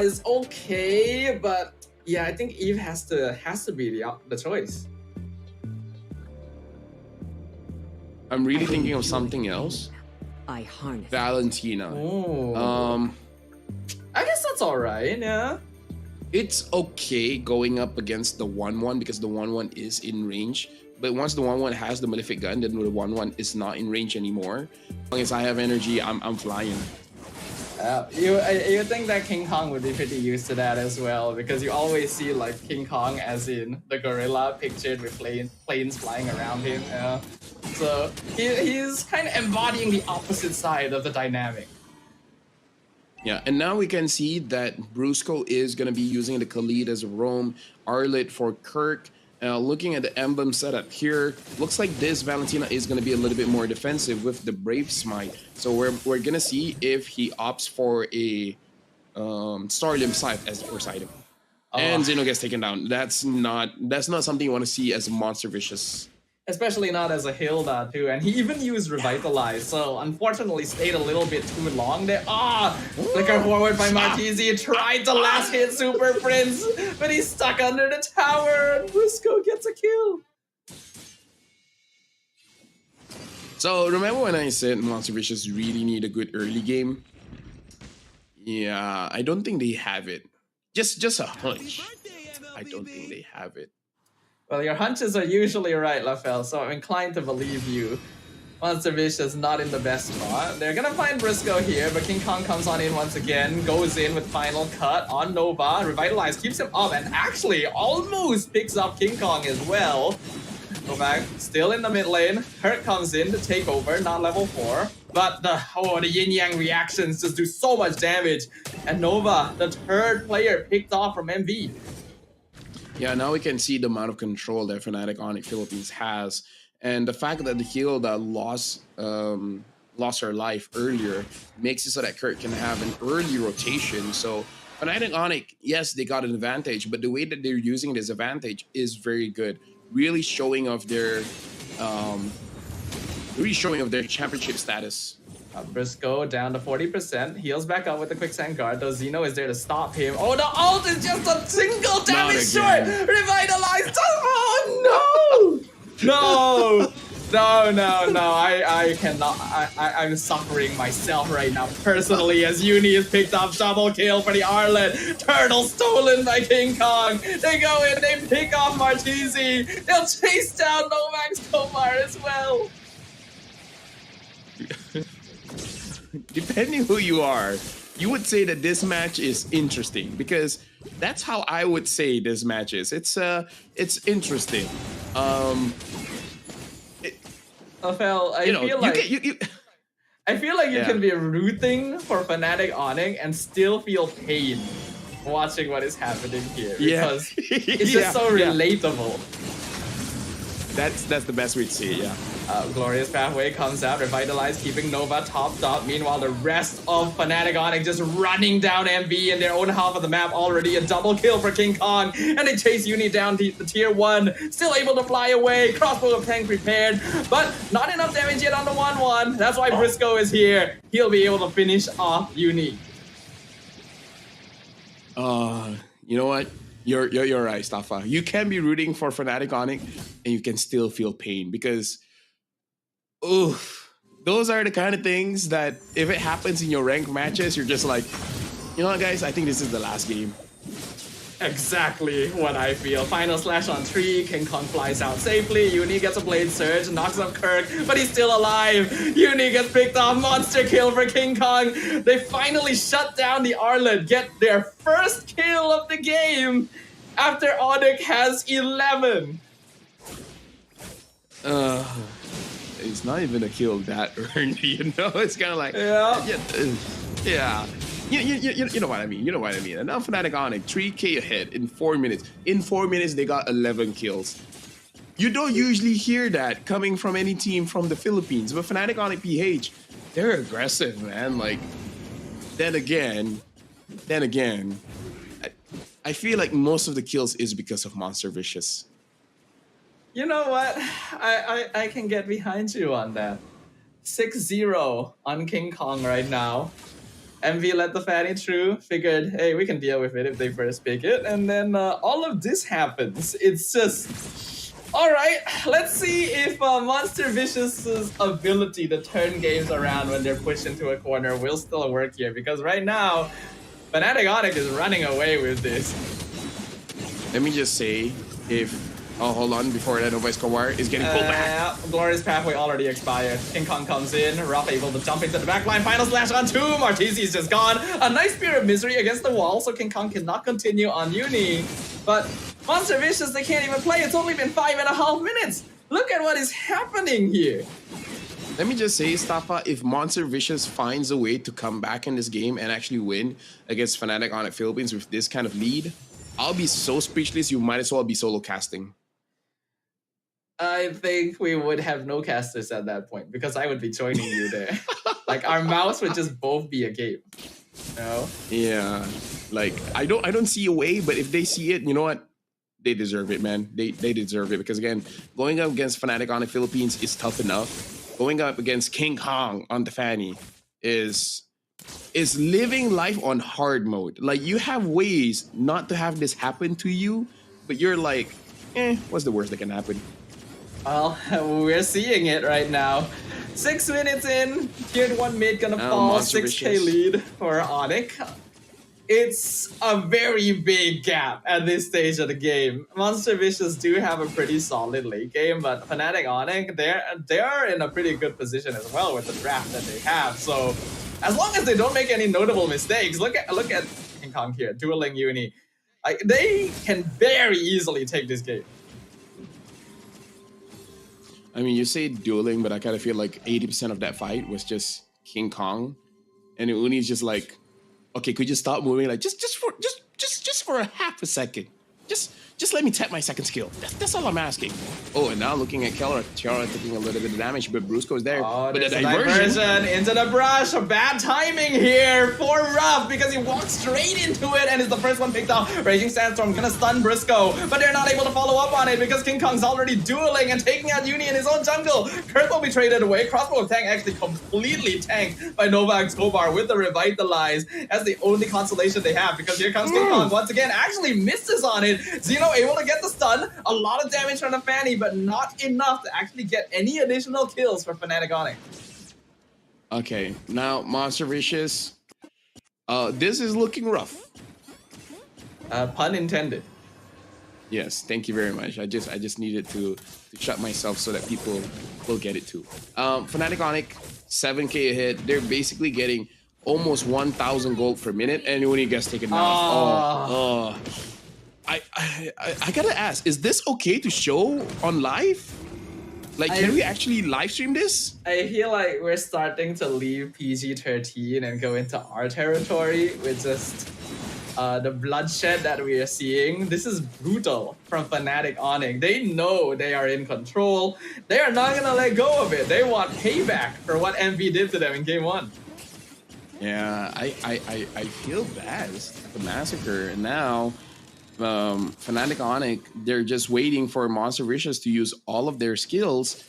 is okay, but yeah, I think Eve has to be the choice. I'm really thinking of something else. I harness Valentina. Oh. I guess that's all right. Yeah. It's okay going up against the 1-1 because the 1-1 is in range. But once the 1-1 has the Malefic gun, then the 1-1 is not in range anymore. As long as I have energy, I'm flying. You think that King Kong would be pretty used to that as well, because you always see like King Kong as in the gorilla pictured with planes flying around him. Yeah. So he's kind of embodying the opposite side of the dynamic. Yeah, and now we can see that Brusco is going to be using the Khalid as a roam, Arlit for Kirk. Looking at the emblem setup here, looks like this Valentina is going to be a little bit more defensive with the Brave Smite. So we're going to see if he opts for a Star Limb Scythe as the first item. And Xeno gets taken down. That's not something you want to see as a Monster Vicious. Especially not as a Hilda too, and he even used Revitalize, so unfortunately stayed a little bit too long there. Flicker forward by Martisi, tried to last hit Super Prince, but he's stuck under the tower, and Brusco gets a kill. So remember when I said Monster Vicious really need a good early game? Yeah, I don't think they have it. Just a hunch. I don't think they have it. Well, your hunches are usually right, Lafel, so I'm inclined to believe you. Monster Vicious not in the best spot. They're gonna find Briscoe here, but King Kong comes on in once again, goes in with final cut on Nova. Revitalize keeps him up and actually almost picks up King Kong as well. Novak still in the mid lane. Hurt comes in to take over, not level 4. But the yin-yang reactions just do so much damage. And Nova, the third player picked off from MV. Yeah, now we can see the amount of control that Fnatic Onic Philippines has, and the fact that the Hilda lost her life earlier makes it so that Kurt can have an early rotation. So Fnatic Onic, yes, they got an advantage, but the way that they're using this advantage is very good, really showing of their championship status. Briscoe down to 40%, heals back up with the quicksand guard, though Xeno is there to stop him. Oh, the ult is just a single damage short! Revitalized! Oh, no! No, I cannot, I'm suffering myself right now, personally, as Uni is picked up double kill for the Arlet. Turtle stolen by King Kong. They go in, they pick off Martisi. They'll chase down Novax Komar as well. Depending who you are, you would say that this match is interesting, because that's how I would say this match is. It's interesting. I feel like you can be rooting for Fnatic Onic and still feel pain watching what is happening here, because it's just so relatable. That's the best way to see it, yeah. Glorious Pathway comes out, Revitalize keeping Nova topped up. Meanwhile, the rest of Fnatic Onic just running down MV in their own half of the map already. A double kill for King Kong, and they chase Uni down to the tier 1. Still able to fly away, crossbow of tank prepared, but not enough damage yet on the 1-1. That's why Briscoe is here. He'll be able to finish off Uni. You know what? You're right, Staffa. You can be rooting for Fnatic Onic, and you can still feel pain, because those are the kind of things that if it happens in your ranked matches, you're just like, you know what, guys? I think this is the last game. Exactly what I feel. Final slash on 3. King Kong flies out safely. Uni gets a blade surge, knocks up Kirk, but he's still alive. Uni gets picked off. Monster kill for King Kong. They finally shut down the Arlet, get their first kill of the game after Onic has 11. It's not even a kill that earned, you know? It's kind of like, yeah. You know what I mean. You know what I mean. And now Fnatic Onic, 3K ahead in 4 minutes. In 4 minutes, they got 11 kills. You don't usually hear that coming from any team from the Philippines, but Fnatic Onic PH, they're aggressive, man. Like, then again, I feel like most of the kills is because of Monster Vicious. You know what? I can get behind you on that. 6-0 on King Kong right now. MV let the Fanny through, figured, hey, we can deal with it if they first pick it. And then all of this happens. It's just... Alright, let's see if Monster Vicious's ability to turn games around when they're pushed into a corner will still work here. Because right now, Fnatic Onic is running away with this. Let me just say, if... Oh, hold on, before that, Novice Kowar is getting pulled back. Glorious Pathway already expired. King Kong comes in, Ruff able to jump into the backline, final slash on 2, Martizi's just gone. A nice Spear of Misery against the wall, so King Kong cannot continue on Uni. But Monster Vicious, they can't even play, it's only been 5.5 minutes. Look at what is happening here. Let me just say, Staffa, if Monster Vicious finds a way to come back in this game and actually win against Fnatic Onic Philippines with this kind of lead, I'll be so speechless, you might as well be solo casting. I think we would have no casters at that point because I would be joining you there. Like our mouths would just both be a game. No? Yeah. Like I don't see a way, but if they see it, you know what? They deserve it, man. They deserve it because again, going up against Fnatic Onic Philippines is tough enough. Going up against King Kong on the Fanny is living life on hard mode. Like you have ways not to have this happen to you, but you're like, what's the worst that can happen? Well, we're seeing it right now. 6 minutes in, tiered 1 mid gonna fall, 6k lead for Onic. It's a very big gap at this stage of the game. Monster Vicious do have a pretty solid late game, but Fnatic Onic, they're in a pretty good position as well with the draft that they have. So as long as they don't make any notable mistakes, look at King Kong here, dueling Uni. Like they can very easily take this game. I mean, you say dueling, but I kind of feel like 80% of that fight was just King Kong, and Uni's just like, okay, could you stop moving? Like just for a half a second, just let me tap my second skill. That's all I'm asking. Oh, and now looking at Tiara taking a little bit of damage, but Brusco is there. Oh, but the diversion into the brush. Bad timing here for Ruff because he walks straight into it and is the first one picked off. Raging Sandstorm gonna stun Brusco, but they're not able to follow up on it because King Kong's already dueling and taking out Uni in his own jungle. Kurt will be traded away. Crossbow tank actually completely tanked by Nova Escobar with the Revitalize as the only consolation they have because here comes King Kong once again. Actually misses on it. Xeno able to get the stun. A lot of damage from the Fanny, but not enough to actually get any additional kills for Fnatic Onic. Okay, now Monster Vicious. This is looking rough. Pun intended. Yes, thank you very much. I just needed to shut myself so that people will get it too. Fnatic Onic, 7k ahead. They're basically getting almost 1,000 gold per minute, and when he gets taken down, I gotta ask, is this okay to show on live? Like, can we actually live stream this? I feel like we're starting to leave PG-13 and go into our territory with just the bloodshed that we are seeing. This is brutal from Fnatic Onic. They know they are in control. They are not gonna let go of it. They want payback for what MV did to them in game 1. Yeah, I feel bad. It's the massacre, and now Fnatic Onic, they're just waiting for Monster Vicious to use all of their skills,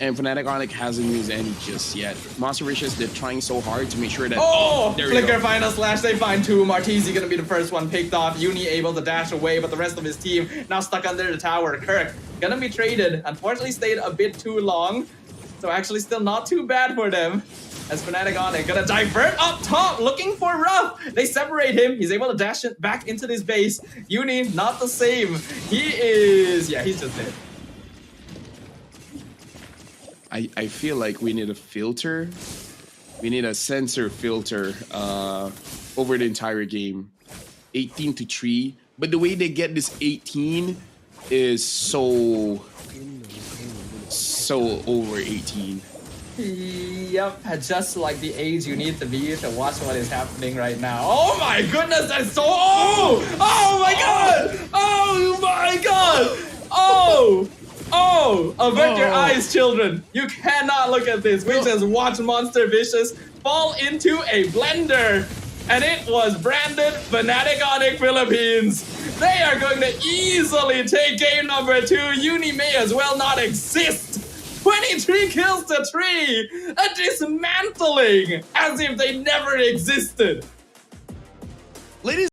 and Fnatic Onic hasn't used any just yet. Monster Vicious, they're trying so hard to make sure that... Oh, Flicker final slash, they find 2. Martizi gonna be the first one picked off. Uni able to dash away, but the rest of his team now stuck under the tower. Kirk gonna be traded. Unfortunately stayed a bit too long, so actually still not too bad for them. As Fnatic Onic gonna divert up top, looking for Ruff. They separate him. He's able to dash it back into this base. Uni, not the same. He is... Yeah, he's just dead. I feel like we need a filter. We need a sensor filter over the entire game. 18-3. But the way they get this 18 is so over 18. Yep, just like the age you need to be to watch what is happening right now. Oh my goodness, that's so... Oh my god! Oh my god! Avert your eyes, children. You cannot look at this. We just watched Monster Vicious fall into a blender. And it was branded Fnatic Onic Philippines. They are going to easily take game number 2. Uni may as well not exist 23 kills to 3! A dismantling! As if they never existed! Ladies